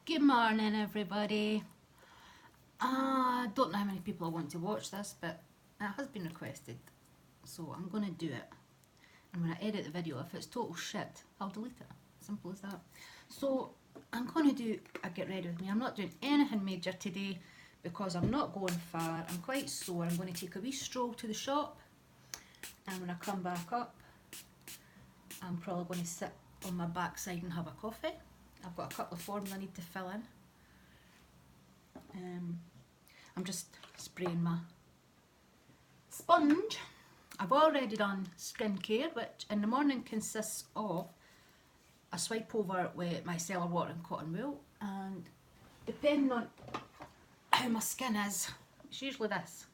Good morning, everybody. I don't know how many people want to watch this, but it has been requested, so I'm going to do it. And when I edit the video, if it's total shit, I'll delete it. Simple as that. So I'm going to do a get ready with me. I'm not doing anything major today because I'm not going far. I'm quite sore. I'm going to take a wee stroll to the shop, and when I come back up, I'm probably going to sit on my backside and have a coffee. I've got a couple of forms I need to fill in. I'm just spraying my sponge. I've already done skincare, which in the morning consists of a swipe over with micellar water and cotton wool, and depending on how my skin is, it's usually this.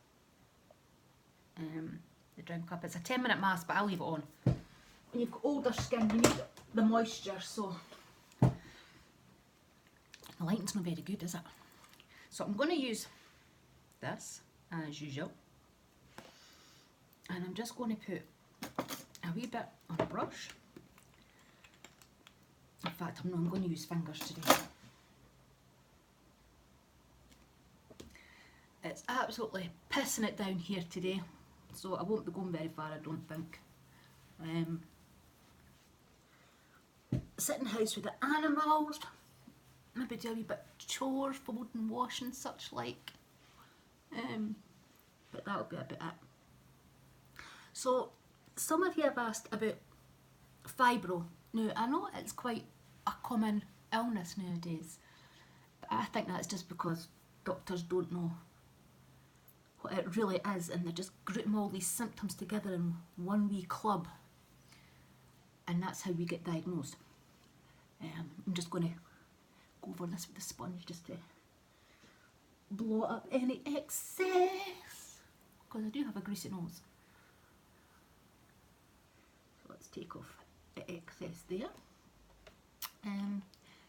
The drink cup. It's a 10-minute mask, but I'll leave it on. When you've got older skin, you need the moisture, so the lighting's not very good, is it? So I'm going to use this as usual, and I'm just going to put a wee bit on a brush. In fact, I'm going to use fingers today. It's absolutely pissing it down here today, so I won't be going very far, I don't think. Sit in the house with the animals, maybe do a wee bit of chores, folding, washing, such like. But that'll be about it. So, some of you have asked about fibro. Now, I know it's quite a common illness nowadays, but I think that's just because doctors don't know what it really is, and they just group all these symptoms together in one wee club, and that's how we get diagnosed. I'm just going to go over this with the sponge just to blow up any excess, because I do have a greasy nose. So let's take off the excess there.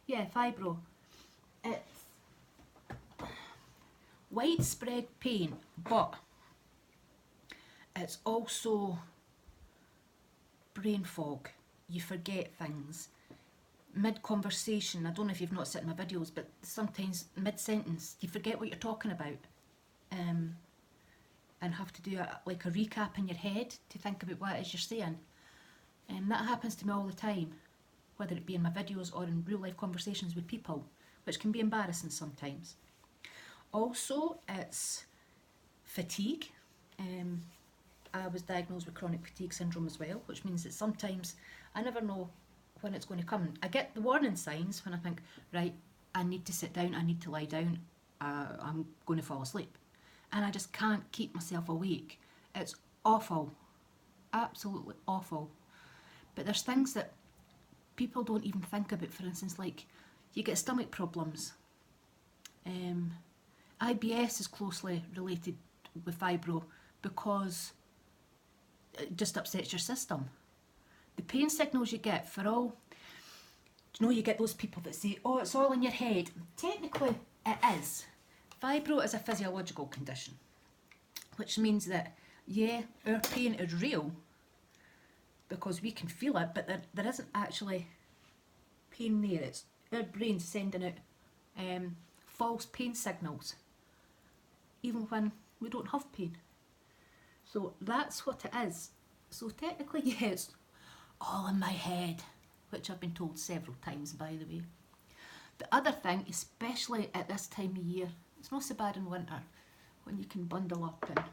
Yeah, fibro. It's widespread pain, but it's also brain fog. You forget things. Mid-conversation, I don't know if you've not seen my videos, but sometimes mid-sentence you forget what you're talking about, and have to do like a recap in your head to think about what it is you're saying. And that happens to me all the time, whether it be in my videos or in real life conversations with people, which can be embarrassing sometimes. Also, it's fatigue. I was diagnosed with chronic fatigue syndrome as well, which means that sometimes I never know when it's going to come. I get the warning signs when I think, right, I need to sit down, I need to lie down, I'm going to fall asleep. And I just can't keep myself awake. It's awful, absolutely awful. But there's things that people don't even think about. For instance, like you get stomach problems. IBS is closely related with fibro because it just upsets your system. The pain signals you get for all, you get those people that say, oh, it's all in your head. Technically, it is. Fibro is a physiological condition, which means that, yeah, our pain is real because we can feel it, but there isn't actually pain there. It's our brain sending out false pain signals, even when we don't have pain. So that's what it is. So technically, yeah, it's all in my head, which I've been told several times, by the way. The other thing, especially at this time of year, it's not so bad in winter when you can bundle up and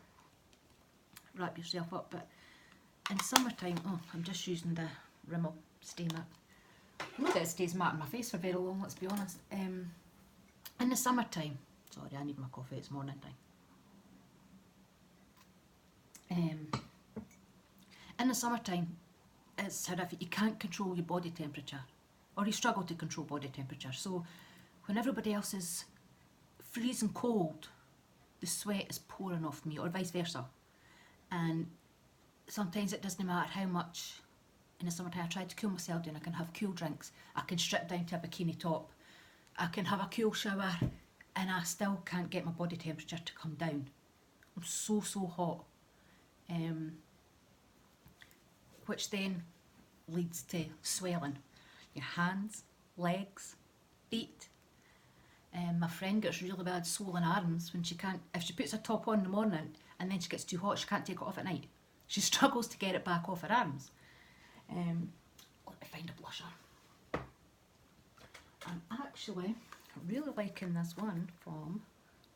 wrap yourself up, but in summertime, oh, I'm just using the Rimmel Stay Matte. Not that it stays matte on my face for very long, let's be honest. In the summertime, sorry, I need my coffee, it's morning time. In the summertime, it's horrific. You can't control your body temperature, or you struggle to control body temperature. So when everybody else is freezing cold, the sweat is pouring off me, or vice versa. And sometimes it doesn't matter how much in the summertime I try to cool myself down. I can have cool drinks, I can strip down to a bikini top, I can have a cool shower, and I still can't get my body temperature to come down. I'm so hot. Which then leads to swelling. Your hands, legs, feet, My friend gets really bad swollen arms when she can't, if she puts her top on in the morning and then she gets too hot, she can't take it off at night. She struggles to get it back off her arms. Let me find a blusher. I'm actually really liking this one from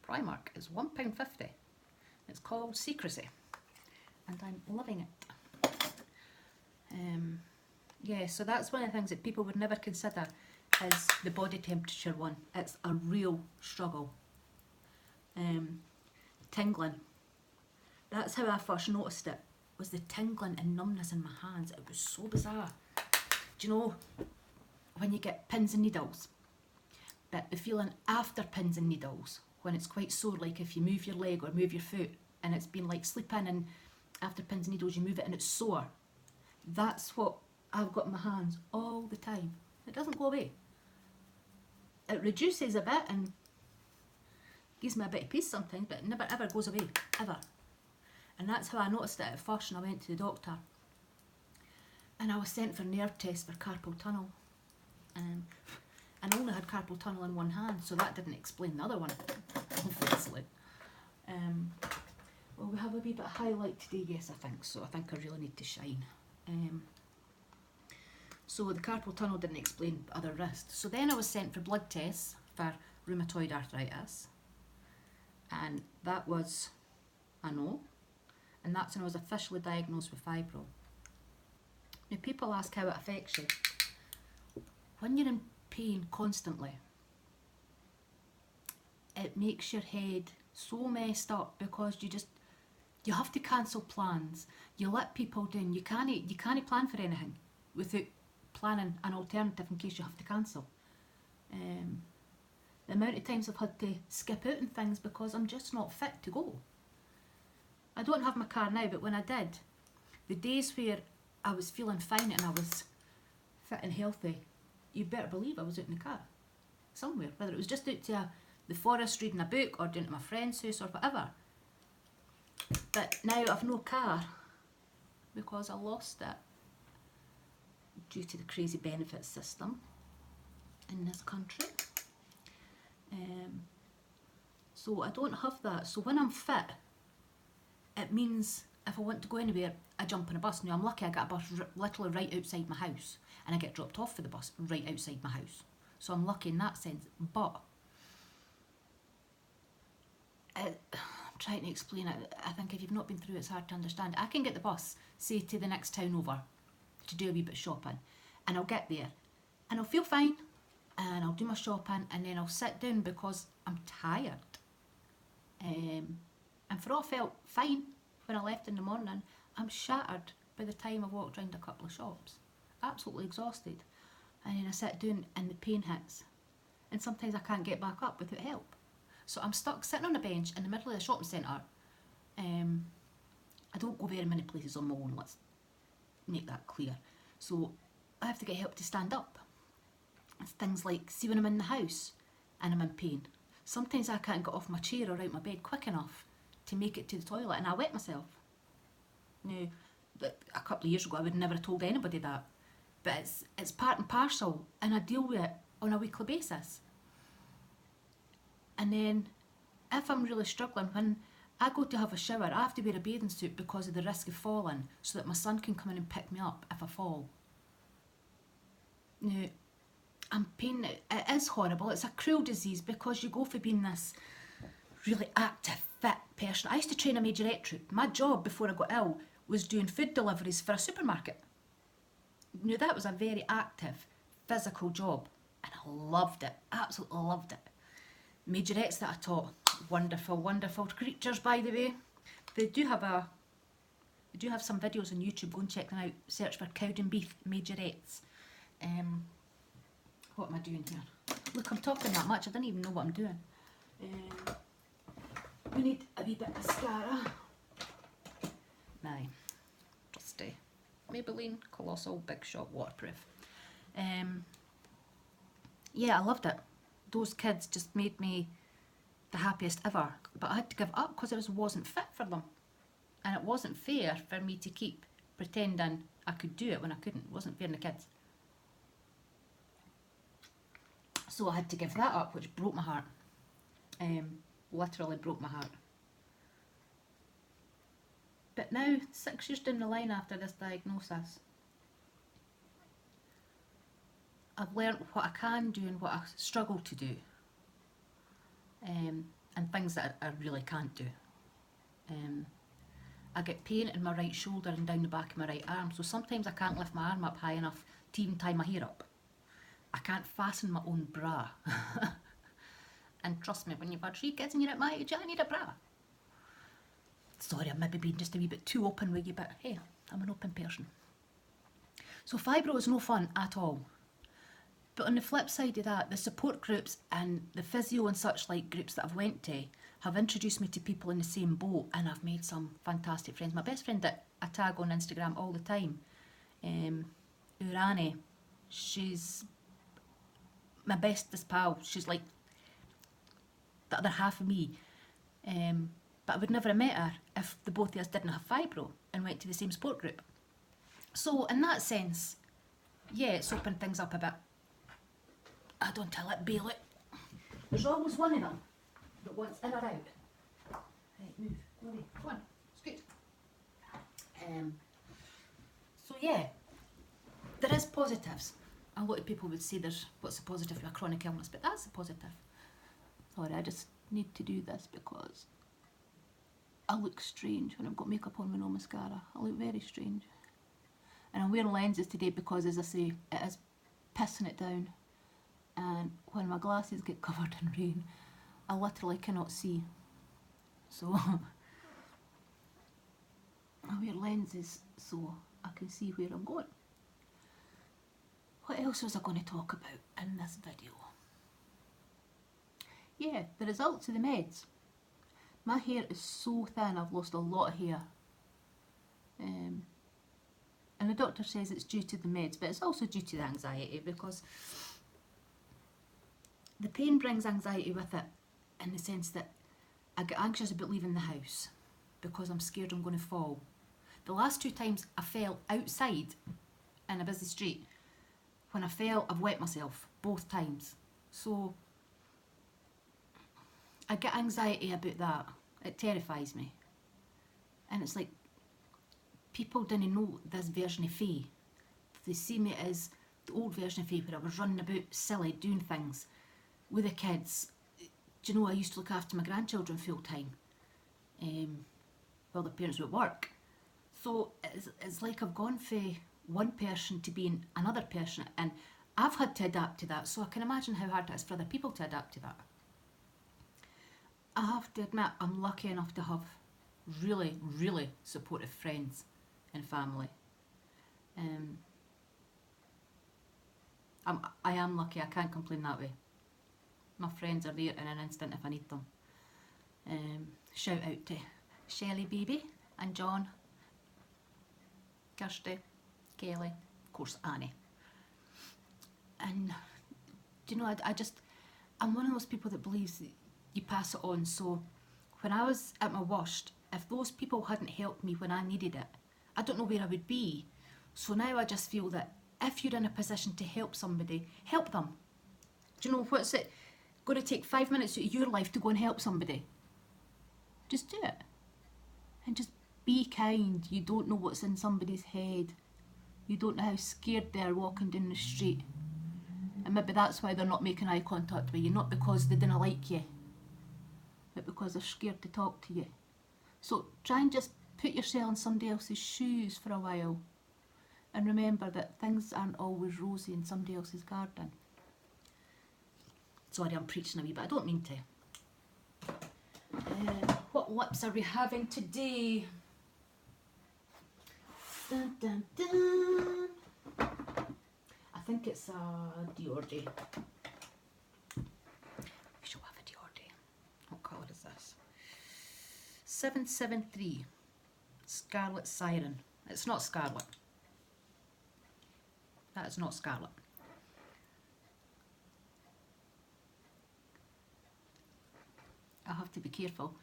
Primark. It's £1.50. It's called Secrecy, and I'm loving it. Yeah, so that's one of the things that people would never consider is the body temperature one. It's a real struggle. Tingling. That's how I first noticed it, was the tingling and numbness in my hands. It was so bizarre. Do you know when you get pins and needles? But the feeling after pins and needles, when it's quite sore, like if you move your leg or move your foot and it's been like sleeping, and after pins and needles you move it and it's sore. That's what I've got in my hands all the time. It doesn't go away. It reduces a bit and gives me a bit of peace sometimes, but it never ever goes away, ever. And that's how I noticed it at first, and I went to the doctor. And I was sent for nerve tests for carpal tunnel. And I only had carpal tunnel in one hand, so that didn't explain the other one, obviously. Well, we have a wee bit of highlight today, yes, I think so. I think I really need to shine. So the carpal tunnel didn't explain the other wrist. So then I was sent for blood tests for rheumatoid arthritis. And that was a no. And that's when I was officially diagnosed with fibro. Now people ask how it affects you. When you're in pain constantly, it makes your head so messed up because you have to cancel plans. You let people down. You can't plan for anything without planning an alternative in case you have to cancel. The amount of times I've had to skip out on things because I'm just not fit to go. I don't have my car now, but when I did, the days where I was feeling fine and I was fit and healthy, you better believe I was out in the car somewhere, whether it was just out to the forest reading a book or down to my friend's house or whatever. But now I've no car because I lost it due to the crazy benefits system in this country. So I don't have that. So when I'm fit, it means if I want to go anywhere, I jump on a bus. Now I'm lucky I get a bus literally right outside my house, and I get dropped off for the bus right outside my house. So I'm lucky in that sense. But I'm trying to explain it. I think if you've not been through it, it's hard to understand. I can get the bus, say to the next town over, to do a wee bit of shopping, and I'll get there and I'll feel fine and I'll do my shopping, and then I'll sit down because I'm tired. And for all I felt fine when I left in the morning, I'm shattered by the time I walked around a couple of shops. Absolutely exhausted. And then I sit down and the pain hits. And sometimes I can't get back up without help. So I'm stuck sitting on a bench in the middle of the shopping centre. I don't go very many places on my own, let's make that clear. So I have to get help to stand up. It's things like, see when I'm in the house and I'm in pain. Sometimes I can't get off my chair or out my bed quick enough to make it to the toilet, and I wet myself. Now, a couple of years ago I would never have told anybody that, but it's part and parcel, and I deal with it on a weekly basis. And then if I'm really struggling, when I go to have a shower, I have to wear a bathing suit because of the risk of falling, so that my son can come in and pick me up if I fall. Now, I'm pain. It is horrible. It's a cruel disease because you go for being this really active, fit person. I used to train a majorette troupe. My job before I got ill was doing food deliveries for a supermarket. Now that was a very active, physical job, and I loved it. Absolutely loved it. Majorettes that I taught, wonderful, wonderful creatures, by the way. They do have some videos on YouTube. Go and check them out. Search for Cowdenbeath majorettes. What am I doing here? Look, I'm talking that much. I didn't even know what I'm doing. We need a wee bit of mascara. My trusty Maybelline Colossal Big Shot Waterproof. Yeah, I loved it. Those kids just made me the happiest ever. But I had to give up because I just wasn't fit for them. And it wasn't fair for me to keep pretending I could do it when I couldn't. It wasn't fair on the kids. So I had to give that up, which broke my heart. Literally broke my heart. But now, 6 years down the line after this diagnosis, I've learnt what I can do and what I struggle to do, and things that I really can't do. I get pain in my right shoulder and down the back of my right arm, so sometimes I can't lift my arm up high enough to even tie my hair up. I can't fasten my own bra. And trust me, when you've had 3 kids and you're at my age, I need a bra. Sorry, I'm maybe being just a wee bit too open with you, but hey, I'm an open person. So fibro is no fun at all. But on the flip side of that, the support groups and the physio and such like groups that I've went to have introduced me to people in the same boat, and I've made some fantastic friends. My best friend that I tag on Instagram all the time, Urani, she's my bestest pal. She's like the other half of me. But I would never have met her if the both of us didn't have fibro and went to the same support group. So in that sense, yeah, it's opened things up a bit. I don't tell it, bail it. There's always one of them that wants in or out. Right, move, go away, come on, scoot. So yeah, there is positives. A lot of people would say there's what's a positive with a chronic illness, but that's a positive. Sorry, I just need to do this because I look strange when I've got makeup on with no mascara. I look very strange. And I'm wearing lenses today because, as I say, it is pissing it down. And when my glasses get covered in rain, I literally cannot see. So I wear lenses so I can see where I'm going. What else was I going to talk about in this video? Yeah, the results of the meds. My hair is so thin, I've lost a lot of hair. And the doctor says it's due to the meds, but it's also due to the anxiety, because the pain brings anxiety with it, in the sense that I get anxious about leaving the house because I'm scared I'm going to fall. The last 2 times I fell outside in a busy street, when I fell, I've wet myself both times. So I get anxiety about that. It terrifies me. And it's like, people didn't know this version of Faye. They see me as the old version of Faye, where I was running about silly, doing things with the kids. Do you know, I used to look after my grandchildren full time while the parents were at work. So it's like I've gone from one person to being another person, and I've had to adapt to that, so I can imagine how hard it is for other people to adapt to that. I have to admit, I'm lucky enough to have really, really supportive friends and family. I am lucky, I can't complain that way. My friends are there in an instant if I need them. Shout out to Shelley Baby and John, Kirsty, Kelly, of course Annie. And do you know, I'm one of those people that believes that you pass it on. So when I was at my worst, if those people hadn't helped me when I needed it, I don't know where I would be. So now I just feel that if you're in a position to help somebody, help them. Do you know, what's it going to take 5 minutes out of your life to go and help somebody? Just do it. And just be kind. You don't know what's in somebody's head. You don't know how scared they are walking down the street. And maybe that's why they're not making eye contact with you. Not because they didn't like you, but because they're scared to talk to you. So try and just put yourself in somebody else's shoes for a while. And remember that things aren't always rosy in somebody else's garden. Sorry, I'm preaching a wee bit. I don't mean to. What lips are we having today? Dun, dun, dun. I think it's a Dior Day. We shall have a Dior Day. What colour is this? 773. Scarlet Siren. It's not scarlet. That is not scarlet. I have to be careful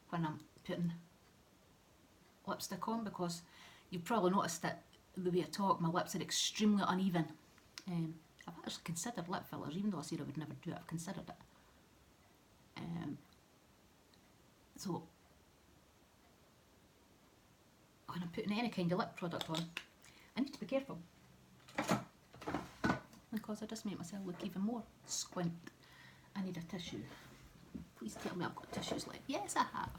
when I'm putting lipstick on, because you've probably noticed that the way I talk, my lips are extremely uneven. I've actually considered lip fillers, even though I said I would never do it, I've considered it. So when I'm putting any kind of lip product on, I need to be careful, because I just make myself look even more squint. I need a tissue. Please tell me I've got tissues left. Yes, I have.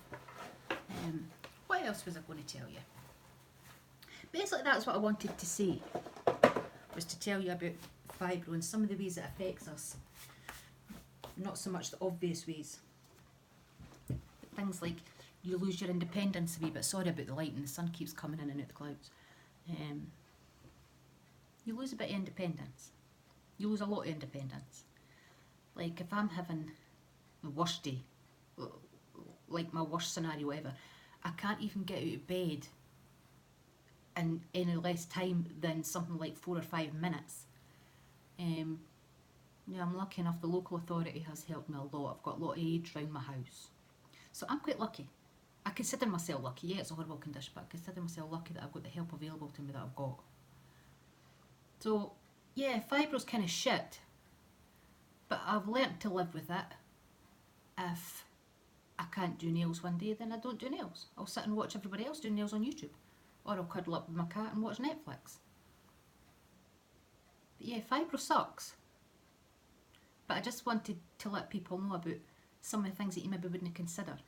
What else was I going to tell you? Basically, that's what I wanted to say, was to tell you about fibro and some of the ways it affects us. Not so much the obvious ways. Things like you lose your independence a wee bit. Sorry about the lighting, the sun keeps coming in and out the clouds. You lose a bit of independence. You lose a lot of independence. Like if I'm having the worst day, like my worst scenario ever, I can't even get out of bed in any less time than something like 4 or 5 minutes. Yeah, I'm lucky enough the local authority has helped me a lot. I've got a lot of aids around my house. So I'm quite lucky. I consider myself lucky. Yeah, it's a horrible condition, but I consider myself lucky that I've got the help available to me that I've got. So, yeah, fibro's kind of shit, but I've learnt to live with it. If I can't do nails one day, then I don't do nails. I'll sit and watch everybody else do nails on YouTube. Or I'll cuddle up with my cat and watch Netflix. But yeah, fibro sucks. But I just wanted to let people know about some of the things that you maybe wouldn't consider.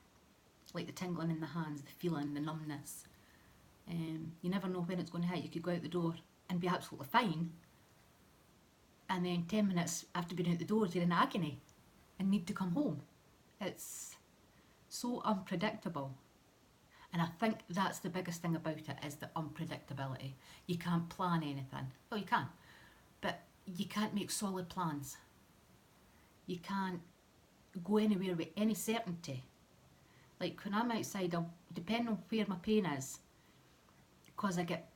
Like the tingling in the hands, the feeling, the numbness. You never know when it's going to hit. You could go out the door and be absolutely fine, and then 10 minutes after being out the door you're in agony and need to come home. It's so unpredictable. And I think that's the biggest thing about it, is the unpredictability. You can't plan anything. Well, you can, but you can't make solid plans. You can't go anywhere with any certainty. Like when I'm outside, I'll, depending on where my pain is, because I get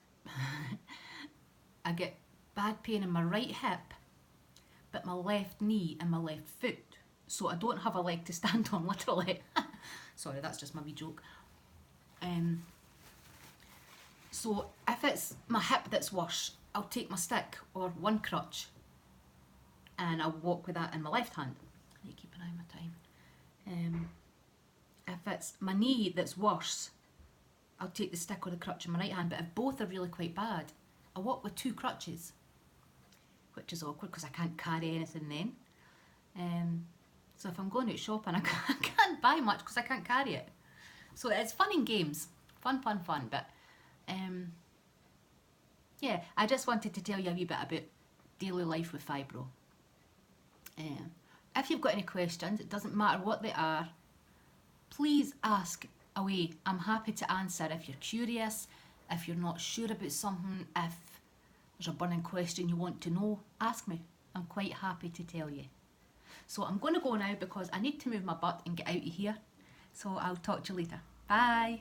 I get bad pain in my right hip, but my left knee and my left foot. So I don't have a leg to stand on, literally. Sorry, that's just my wee joke. So if it's my hip that's worse, I'll take my stick or one crutch and I'll walk with that in my left hand. I need to keep an eye on my time. If it's my knee that's worse, I'll take the stick or the crutch in my right hand. But if both are really quite bad, I walk with 2 crutches, which is awkward because I can't carry anything then. So if I'm going out shopping, I can't buy much because I can't carry it. So it's fun and games, fun. But yeah, I just wanted to tell you a wee bit about daily life with fibro. If you've got any questions, it doesn't matter what they are, please ask away. I'm happy to answer. If you're curious, if you're not sure about something, if there's a burning question you want to know, ask me. I'm quite happy to tell you. So I'm going to go now because I need to move my butt and get out of here. So I'll talk to you later. Bye.